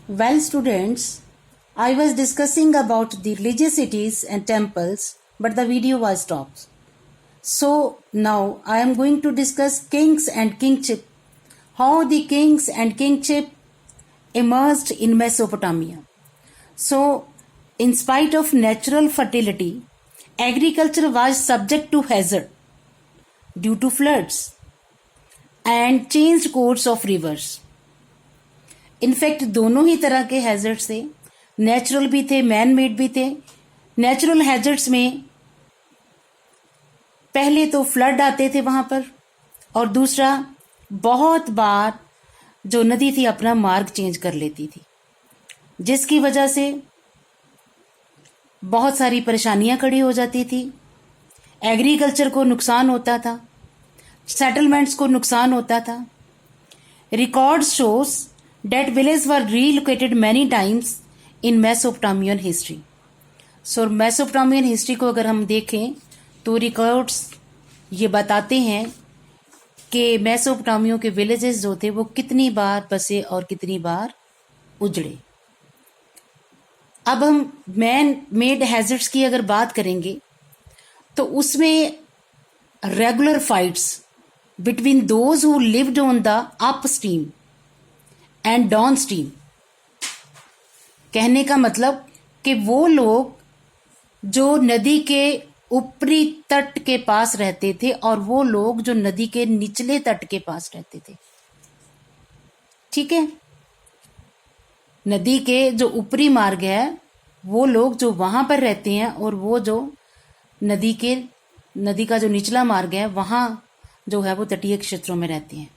Well, students, I was discussing about the religious cities and temples, but the video was stopped. So now I am going to discuss kings and kingship, how the kings and kingship emerged in Mesopotamia. So, in spite of natural fertility, agriculture was subject to hazard due to floods and changed course of rivers. In fact दोनों ही तरह के hazards थे, natural भी थे, man made भी थे. Natural hazards में पहले तो फ्लड आते थे वहां पर, और दूसरा बहुत बार जो नदी थी अपना मार्ग चेंज कर लेती थी, जिसकी वजह से बहुत सारी परेशानियां खड़ी हो जाती थी. एग्रीकल्चर को नुकसान होता था, सेटलमेंट्स को नुकसान होता था. Records shows that villages were relocated many times in Mesopotamian history. So Mesopotamian history को अगर हम देखें तो रिकॉर्ड्स ये बताते हैं कि मेसोपोटामिया के विलेजेस जो थे वो कितनी बार बसे और कितनी बार उजड़े. अब हम मैन मेड हैजर्ड्स की अगर बात करेंगे तो उसमें regular fights between those who lived on the up stream and down stream. कहने का मतलब कि वो लोग जो नदी के ऊपरी तट के पास रहते थे और वो लोग जो नदी के निचले तट के पास रहते थे. ठीक है, नदी के जो ऊपरी मार्ग है वो लोग जो वहां पर रहते हैं, और वो जो नदी का जो निचला मार्ग है वहां जो है वो तटीय क्षेत्रों में रहते हैं.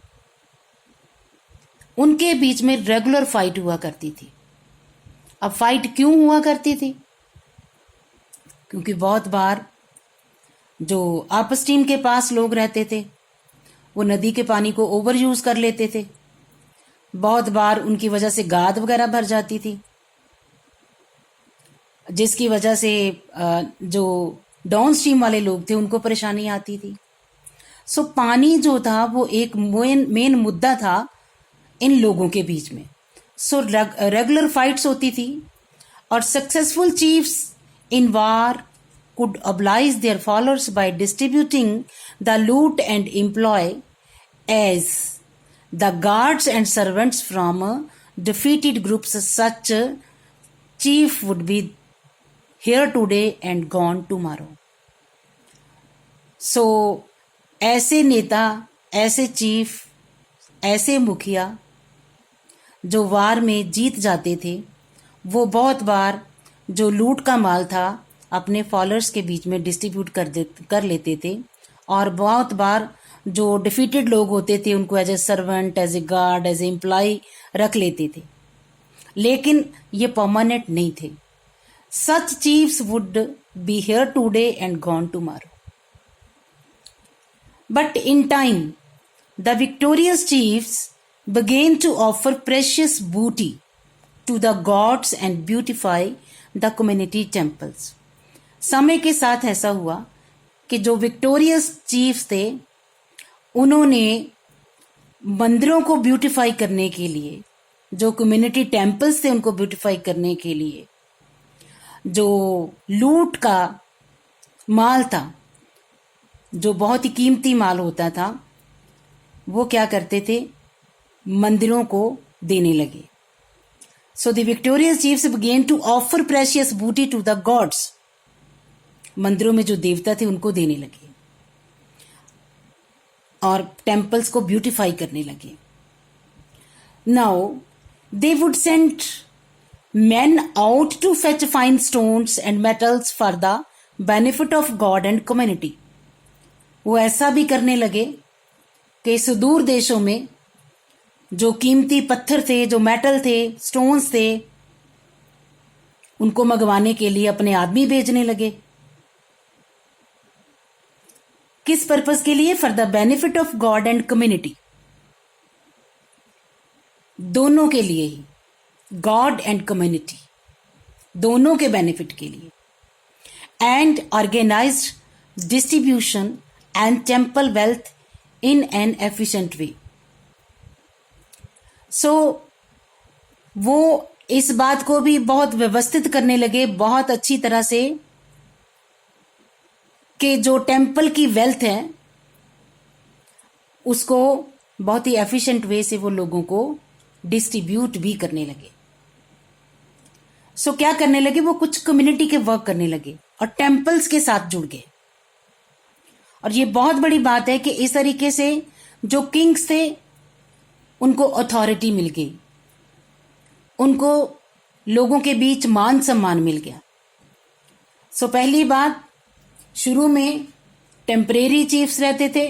उनके बीच में रेगुलर फाइट हुआ करती थी. अब फाइट क्यों हुआ करती थी? क्योंकि बहुत बार जो अप स्ट्रीम के पास लोग रहते थे वो नदी के पानी को ओवर यूज कर लेते थे. बहुत बार उनकी वजह से गाद वगैरह भर जाती थी, जिसकी वजह से जो डाउन स्ट्रीम वाले लोग थे उनको परेशानी आती थी. सो पानी जो था वो एक मेन मुद्दा था इन लोगों के बीच में. सो रेगुलर फाइट्स होती थी, और successful chiefs in war could oblige their followers by distributing the loot and employ as the guards and servants from defeated groups. Such chief would be here today and gone tomorrow. So ऐसे नेता, ऐसे chief, ऐसे मुखिया जो वार में जीत जाते थे वो बहुत बार जो लूट का माल था अपने फॉलोअर्स के बीच में डिस्ट्रीब्यूट कर लेते थे, और बहुत बार जो डिफीटेड लोग होते थे उनको as a servant, as a guard, as a employee रख लेते थे, लेकिन ये परमानेंट नहीं थे. Such chiefs would be here today and gone tomorrow. But in time the victorious chiefs began to offer precious booty to the gods and beautify the community temples. समय के साथ ऐसा हुआ कि जो विक्टोरियस चीफ्स थे उन्होंने मंदिरों को ब्यूटिफाई करने के लिए, जो कम्युनिटी टेम्पल्स थे उनको ब्यूटिफाई करने के लिए, जो लूट का माल था, जो बहुत ही कीमती माल होता था, वो क्या करते थे, मंदिरों को देने लगे. So the victorious chiefs began to offer precious booty to the gods. मंदिरों में जो देवता थे उनको देने लगे और टेम्पल्स को ब्यूटिफाई करने लगे. Now they would send men out to fetch fine stones and metals for the benefit of God and community. वो ऐसा भी करने लगे कि सुदूर देशों में जो कीमती पत्थर थे, जो मेटल थे, स्टोन्स थे, उनको मंगवाने के लिए अपने आदमी भेजने लगे. किस पर्पस के लिए? For the benefit of God and community. दोनों के लिए ही, गॉड एंड कम्युनिटी, दोनों के बेनिफिट के लिए. And organised distribution and temple wealth in an efficient way. So वो इस बात को भी बहुत व्यवस्थित करने लगे, बहुत अच्छी तरह से, कि जो टेम्पल की वेल्थ है उसको बहुत ही एफिशिएंट वे से वो लोगों को डिस्ट्रीब्यूट भी करने लगे। सो क्या करने लगे, वो कुछ कम्युनिटी के वर्क करने लगे और टेम्पल्स के साथ जुड़ गए। और ये बहुत बड़ी बात है कि इस तरीके से जो किंग्स थे उनको अथॉरिटी मिल गई, उनको लोगों के बीच मान सम्मान मिल गया। सो पहली बात, शुरू में टेम्परेरी चीफ्स रहते थे,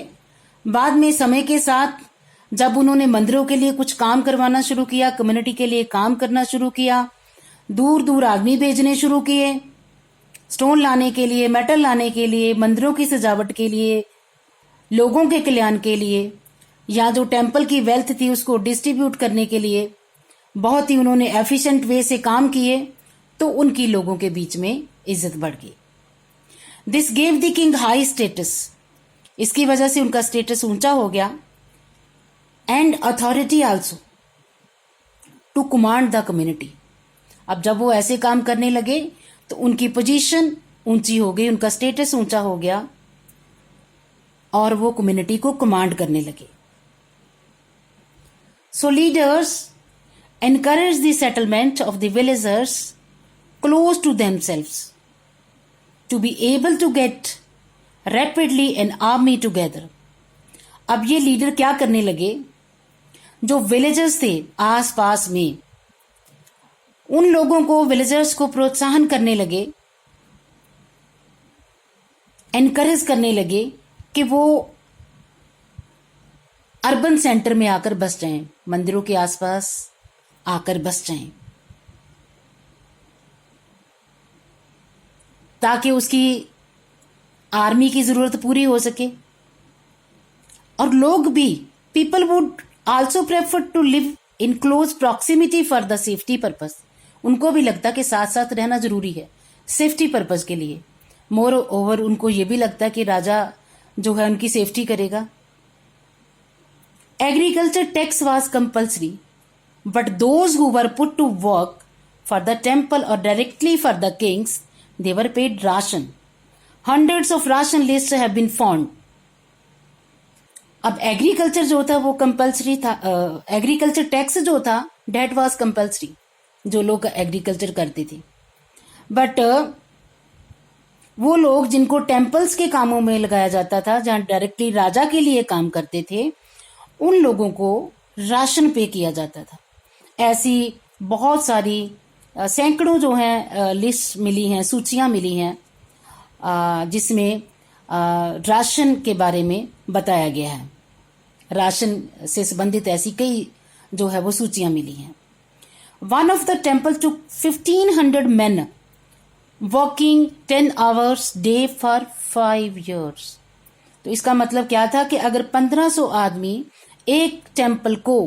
बाद में समय के साथ जब उन्होंने मंदिरों के लिए कुछ काम करवाना शुरू किया, कम्युनिटी के लिए काम करना शुरू किया, दूर दूर आदमी भेजने शुरू किए, स्टोन लाने के लिए, मेटल लाने के लिए, मंदिरों की सजावट के लिए, लोगों के कल्याण के लिए, या जो टेम्पल की वेल्थ थी उसको डिस्ट्रीब्यूट करने के लिए बहुत ही उन्होंने एफिशिएंट वे से काम किए, तो उनकी लोगों के बीच में इज्जत बढ़ गई। This gave the king high status, इसकी वजह से उनका स्टेटस ऊंचा हो गया, and authority also to command the community. अब जब वो ऐसे काम करने लगे तो उनकी पोजीशन ऊंची हो गई, उनका स्टेटस ऊंचा हो गया और वो कम्युनिटी को कमांड करने लगे। सो leaders encourage the settlement of the villagers close to themselves to be able to get rapidly an army together। अब ये लीडर क्या करने लगे, जो विलेजर्स थे आस पास में, उन लोगों को, विलेजर्स को प्रोत्साहन करने लगे, एनकरेज करने लगे कि वो अर्बन सेंटर में आकर बस जाएं, मंदिरों के आसपास आकर बस जाएं, ताकि उसकी आर्मी की जरूरत पूरी हो सके। और लोग भी, people would also prefer to live in close proximity for the safety purpose. उनको भी लगता कि साथ साथ रहना जरूरी है सेफ्टी पर्पस के लिए। मोर ओवर उनको ये भी लगता कि राजा जो है उनकी सेफ्टी करेगा। Agriculture tax was compulsory, but those who were put to work for the temple or directly for the kings, they were paid ration. Hundreds of ration lists have been found. अब agriculture जो था वो compulsory था, agriculture tax जो था date was compulsory, जो लोग agriculture करते थे। बट वो लोग जिनको टेम्पल्स के कामों में लगाया जाता था, जहां डायरेक्टली राजा के लिए काम करते थे, उन लोगों को राशन पे किया जाता था। ऐसी बहुत सारी सैकड़ों जो हैं लिस्ट मिली हैं, सूचियां मिली हैं जिसमें राशन के बारे में बताया गया है। राशन से संबंधित ऐसी कई जो है वो सूचियां मिली हैं। One of the temple to 1500 men working 10 hours day for 5 years। तो इसका मतलब क्या था कि अगर 1500 आदमी एक टेम्पल को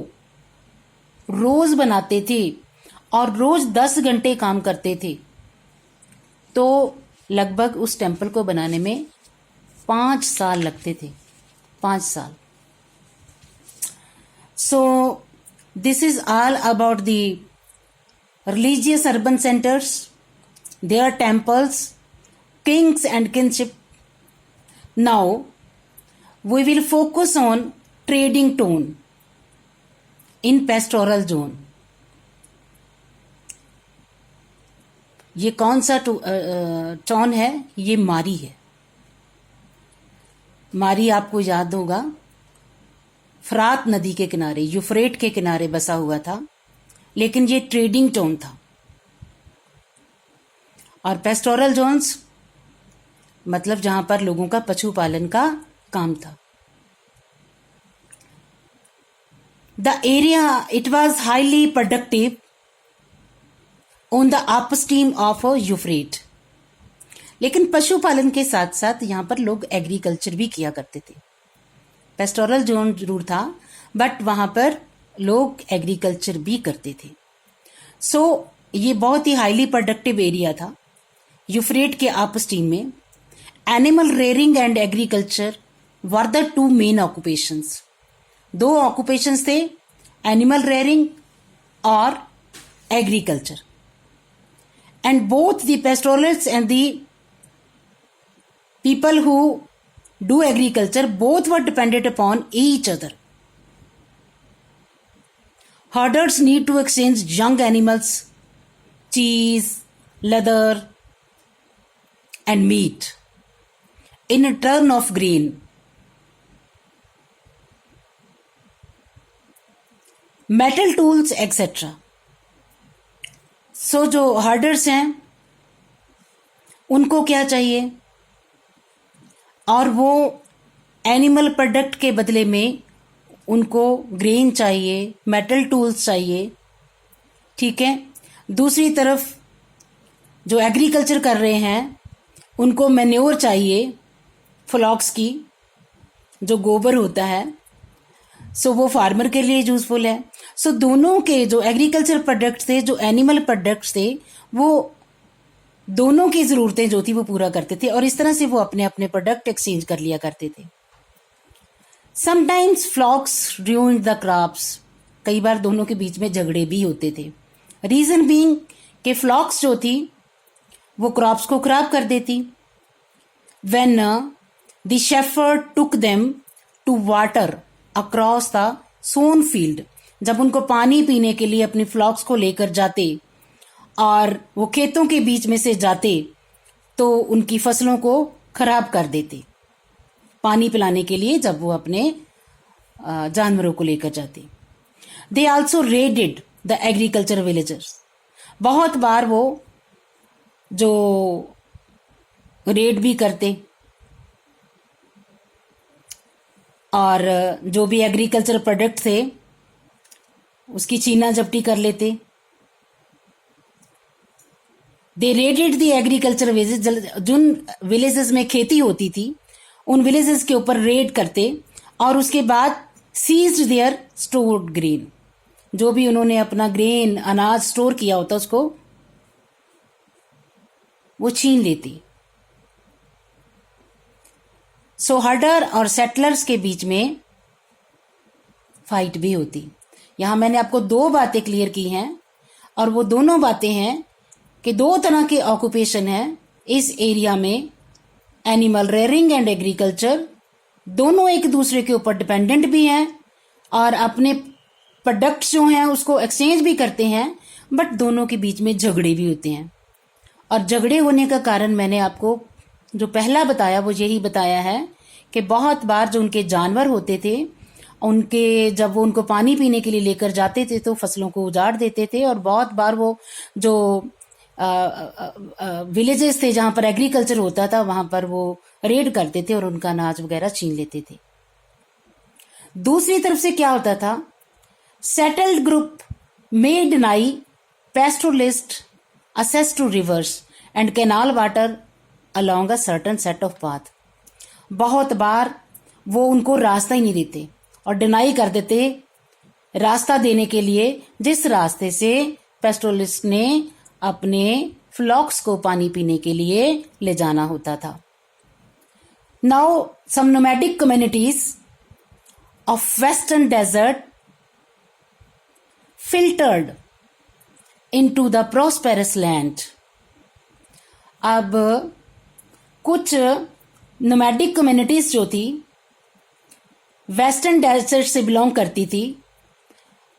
रोज बनाते थे और रोज 10 घंटे काम करते थे, तो लगभग उस टेम्पल को बनाने में 5 साल लगते थे, 5 साल। So this is all about the religious urban centres, their temples, kings and kingship. Now we will focus on trading town in pastoral zone. ये कौन सा टोन है? ये मारी है। मारी आपको याद होगा फरात नदी के किनारे, यूफ्रेट के किनारे बसा हुआ था, लेकिन ये ट्रेडिंग टोन था। और पेस्टोरल जोन्स मतलब जहां पर लोगों का पशुपालन का काम था। The area, it was highly productive on the upstream of Euphrates। लेकिन पशुपालन के साथ साथ यहाँ पर लोग एग्रीकल्चर भी किया करते थे। पेस्टोरल जोन जरूर था, बट वहां पर लोग एग्रीकल्चर भी करते थे। सो ये बहुत ही हाईली प्रोडक्टिव एरिया था यूफ्रेट के अपस्ट्रीम में। Animal rearing and agriculture were the 2 main occupations. 2 occupations थे, एनिमल रेयरिंग और agriculture. And both the pastoralists and the people who do agriculture, both were dependent upon each other. Herders need to exchange young animals, cheese, leather, and meat in return of grain. Metal tools, etc. सो जो herders हैं उनको क्या चाहिए, और वो animal product के बदले में उनको ग्रेन चाहिए, मेटल टूल्स चाहिए, ठीक है। दूसरी तरफ जो एग्रीकल्चर कर रहे हैं उनको मैन्योर चाहिए, फ्लॉक्स की जो गोबर होता है, सो वो फार्मर के लिए यूजफुल है। सो दोनों के जो एग्रीकल्चर प्रोडक्ट्स थे, जो एनिमल प्रोडक्ट्स थे, वो दोनों की ज़रूरतें जो थी वो पूरा करते थे, और इस तरह से वो अपने अपने प्रोडक्ट एक्सचेंज कर लिया करते थे। समटाइम्स फ्लॉक्स र्यूइंड द क्रॉप्स, कई बार दोनों के बीच में झगड़े भी होते थे। रीज़न बीइंग कि फ्लॉक्स जो थी वो क्रॉप्स को खराब कर देती। When the shepherd took them to water across the sown field, जब उनको पानी पीने के लिए अपनी फ्लॉक्स को लेकर जाते और वो खेतों के बीच में से जाते तो उनकी फसलों को खराब कर देते पानी पिलाने के लिए, जब वो अपने जानवरों को लेकर जाते। They also raided the agriculture villagers, बहुत बार वो जो रेड भी करते और जो भी एग्रीकल्चर प्रोडक्ट थे उसकी छीना झपटी कर लेते। They raided the agriculture villages, जिन विलेजेस में खेती होती थी उन विलेजेस के ऊपर रेड करते और उसके बाद सीज्ड देयर स्टोर्ड ग्रेन, जो भी उन्होंने अपना ग्रेन अनाज स्टोर किया होता उसको वो छीन लेती। सो हर्डर और सेटलर्स के बीच में फाइट भी होती। यहां मैंने आपको दो बातें क्लियर की हैं, और वो दोनों बातें हैं कि दो तरह के ऑक्यूपेशन है इस एरिया में, एनिमल रेयरिंग एंड एग्रीकल्चर, दोनों एक दूसरे के ऊपर डिपेंडेंट भी हैं और अपने प्रोडक्ट्स जो हैं उसको एक्सचेंज भी करते हैं, बट दोनों के बीच में झगड़े भी होते हैं। और झगड़े होने का कारण मैंने आपको जो पहला बताया वो यही बताया है कि बहुत बार जो उनके जानवर होते थे उनके, जब वो उनको पानी पीने के लिए लेकर जाते थे तो फसलों को उजाड़ देते थे, और बहुत बार वो जो विलेजेस थे जहां पर एग्रीकल्चर होता था वहां पर वो रेड करते थे और उनका अनाज वगैरह छीन लेते थे। दूसरी तरफ से क्या होता था, settled group may deny pastoralist access to rivers and canal water along a certain set of path। बहुत बार वो उनको रास्ता ही नहीं देते और डिनाई कर देते रास्ता देने के लिए जिस रास्ते से पेस्टोरलिस्ट ने अपने फ्लॉक्स को पानी पीने के लिए ले जाना होता था। Now some nomadic communities of western desert filtered into the prosperous land. अब कुछ नोमैडिक कम्युनिटीज जो थी वेस्टर्न डेजर्ट से बिलोंग करती थी,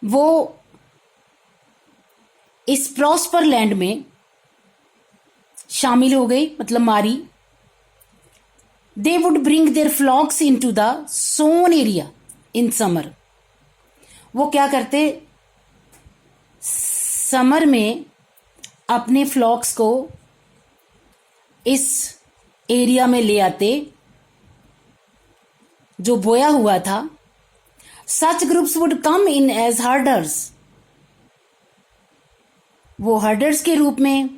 वो इस प्रॉस्पर लैंड में शामिल हो गई, मतलब मारी। They would bring their flocks into the sown area in summer. वो क्या करते, समर में अपने फ्लॉक्स को इस एरिया में ले आते जो बोया हुआ था। Such groups would come in as herders, वो हर्डर्स के रूप में,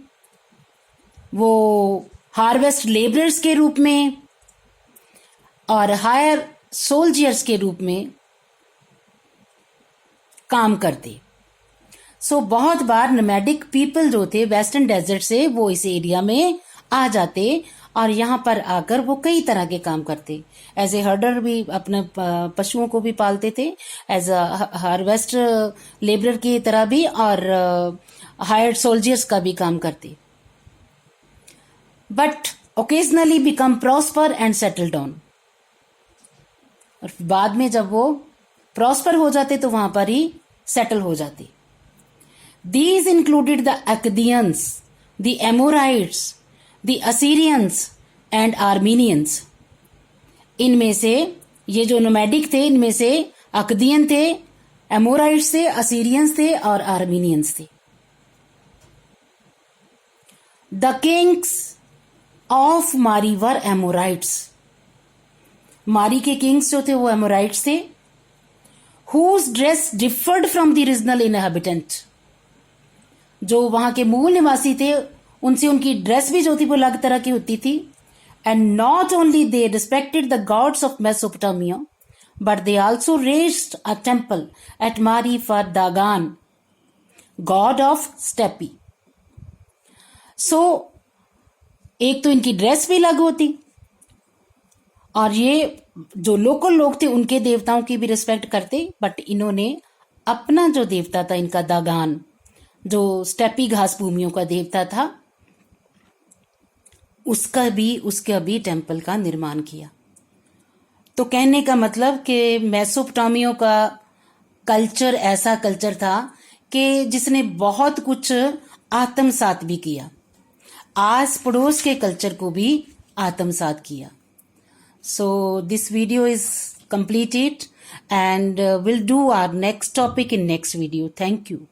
वो हार्वेस्ट लेबरर्स के रूप में और हायर सोल्जर्स के रूप में काम करते। सो बहुत बार नोमैडिक पीपल जो थे वेस्टर्न डेजर्ट से वो इस एरिया में आ जाते और यहाँ पर आकर वो कई तरह के काम करते। एज ए हर्डर भी अपने पशुओं को भी पालते थे, एज अ हार्वेस्टर लेबरर की तरह भी, और हायर्ड सोल्जर्स का भी काम करते। But occasionally become prosper and settle down. और बाद में जब वो प्रॉस्पर हो जाते तो वहां पर ही सेटल हो जाते। These included the Akkadians, the Amorites, the Assyrians and Armenians. इनमें से ये जो नोमैडिक थे, इनमें से अकदियन थे, एमोराइट्स थे, असीरियंस थे और आर्मीनियंस थे। द किंग्स ऑफ मारी वर एमोराइट्स। मारी के किंग्स जो थे वो एमोराइट्स थे। Whose dress differed from the original inhabitant. जो वहां के मूल निवासी थे उनसे उनकी ड्रेस भी जो थी वो अलग तरह की होती थी। And not only they respected the gods of Mesopotamia, but they also raised a temple at मारी फॉर दागान, गॉड ऑफ स्टेपी। सो एक तो इनकी ड्रेस भी अलग होती, और ये जो लोकल लोग थे उनके देवताओं की भी रिस्पेक्ट करते, बट इन्होंने अपना जो देवता था इनका दागान, जो स्टेपी घास भूमियों का देवता था, उसका भी टेम्पल का निर्माण किया। तो कहने का मतलब कि मेसोपोटामियों का कल्चर ऐसा कल्चर था कि जिसने बहुत कुछ आत्मसात भी किया, आस पड़ोस के कल्चर को भी आत्मसात किया। So this video is completed and we'll do our next topic in next video. Thank you.